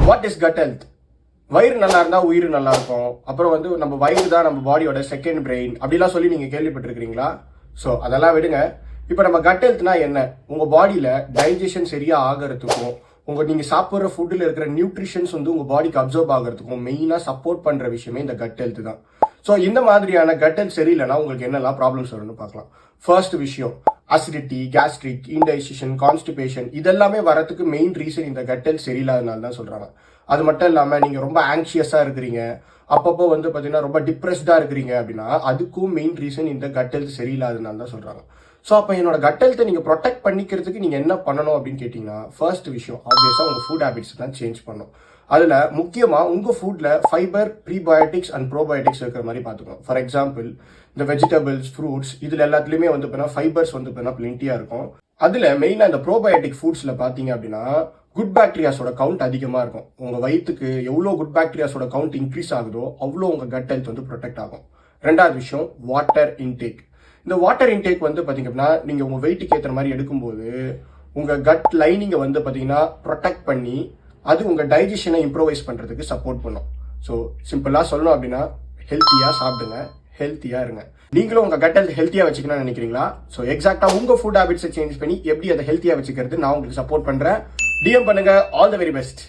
What is cut health? வயிறு நல்லா இருந்தா உயிர் நல்லா இருக்கும். அப்புறம் வந்து நம்ம வயிறு தான் நம்ம பாடியோட செகண்ட் பிரெயின் அப்படிலாம் சொல்லி நீங்க கேள்விப்பட்டிருக்கிறீங்களா? ஸோ அதெல்லாம் விடுங்க. இப்போ நம்ம கட் ஹெல்த்னா என்ன? உங்க பாடியில டைஜஷன் சரியா ஆகிறதுக்கும் நீங்க சாப்பிட்ற ஃபுட்டில் இருக்கிற நியூட்ரிஷன்ஸ் வந்து உங்க பாடிக்கு அப்சர்வ் ஆகிறதுக்கும் மெயினாக சப்போர்ட் பண்ற விஷயமே இந்த கட் ஹெல்த் தான். ஸோ இந்த மாதிரியான கட் ஹெல்த் சரியில்லைன்னா உங்களுக்கு என்னெல்லாம் ப்ராப்ளம்ஸ் வரும்னு பார்க்கலாம். ஃபர்ஸ்ட் விஷயம், அசிடிட்டி, கேஸ்ட்ரிக், இன்டைஜஷன், கான்ஸ்டிபேஷன் இதெல்லாமே வரதுக்கு மெயின் ரீசன் இந்த கட் ஹெல்த் சரியில்லாதனால தான் சொல்றாங்க. அது மட்டும் இல்லாமல் நீங்கள் ரொம்ப ஆங்ஷியஸாக இருக்கிறீங்க, அப்பப்போ வந்து பார்த்தீங்கன்னா ரொம்ப டிப்ரெஸ்டாக இருக்கிறீங்க அப்படின்னா அதுக்கும் மெயின் ரீசன் இந்த கட் ஹெல்த் சரியில்லாதனால தான் சொல்கிறாங்க. ஸோ அப்போ என்னோட கட் ஹெல்த்தை நீங்கள் ப்ரொடெக்ட் பண்ணிக்கிறதுக்கு நீங்கள் என்ன பண்ணணும் அப்படின்னு கேட்டிங்கன்னா, ஃபர்ஸ்ட் விஷயம் ஆப்வியஸாக உங்கள் ஃபுட் ஹேபிட்ஸ் தான் சேஞ்ச் பண்ணணும். அதில் முக்கியமாக உங்கள் ஃபுட்டில் ஃபைபர், ப்ரீபயோட்டிக்ஸ் அண்ட் ப்ரோபயோட்டிக்ஸ் இருக்கிற மாதிரி பார்த்துக்கணும். ஃபார் எக்ஸாம்பிள் இந்த வெஜிடபிள்ஸ், ஃப்ரூட்ஸ் இதில் எல்லாத்துலேயுமே வந்து பார்த்தீங்கன்னா ஃபைபர்ஸ் வந்து பார்த்தீங்கன்னா பிளென்ட்டியாக இருக்கும். அதில் மெயினாக இந்த ப்ரோபயோட்டிக் ஃபுட்ஸில் பார்த்தீங்க அப்படின்னா குட் பாக்டீரியாஸோட கவுண்ட் அதிகமாக இருக்கும். உங்கள் வயிற்றுக்கு எவ்வளோ குட் பாக்டீரியாஸோட கவுண்ட் இன்க்ரீஸ் ஆகுதோ அவ்வளோ உங்கள் கட் ஹெல்த் வந்து ப்ரொடெக்ட் ஆகும். ரெண்டாவது விஷயம், வாட்டர் இன்டேக். இந்த வாட்டர் இன்டேக் வந்து பார்த்தீங்க அப்படின்னா நீங்கள் உங்கள் வெயிட்டுக்கு ஏற்ற மாதிரி எடுக்கும்போது உங்கள் கட் லைனிங்கை வந்து பார்த்தீங்கன்னா ப்ரொடெக்ட் பண்ணி அது உங்கள் டைஜஷனை இம்ப்ரோவைஸ் பண்ணுறதுக்கு சப்போர்ட் பண்ணும். ஸோ சிம்பிளாக சொல்லணும் அப்படின்னா ஹெல்த்தியாக சாப்பிடுங்க, ஹெல்த்தியாக இருங்க. நீங்களும் உங்கள் கட் ஹெல்த் ஹெல்த்தியாக வச்சுக்கணும்னு நினைக்கிறீங்களா? ஸோ எக்ஸாக்டாக உங்கள் ஃபுட் ஹேபிட்ஸை சேஞ்ச் பண்ணி எப்படி அதை ஹெல்த்தியாக வச்சுக்கிறது நான் உங்களுக்கு சப்போர்ட் பண்ணுறேன். டிஎம் பண்ணுங்க. All the very best.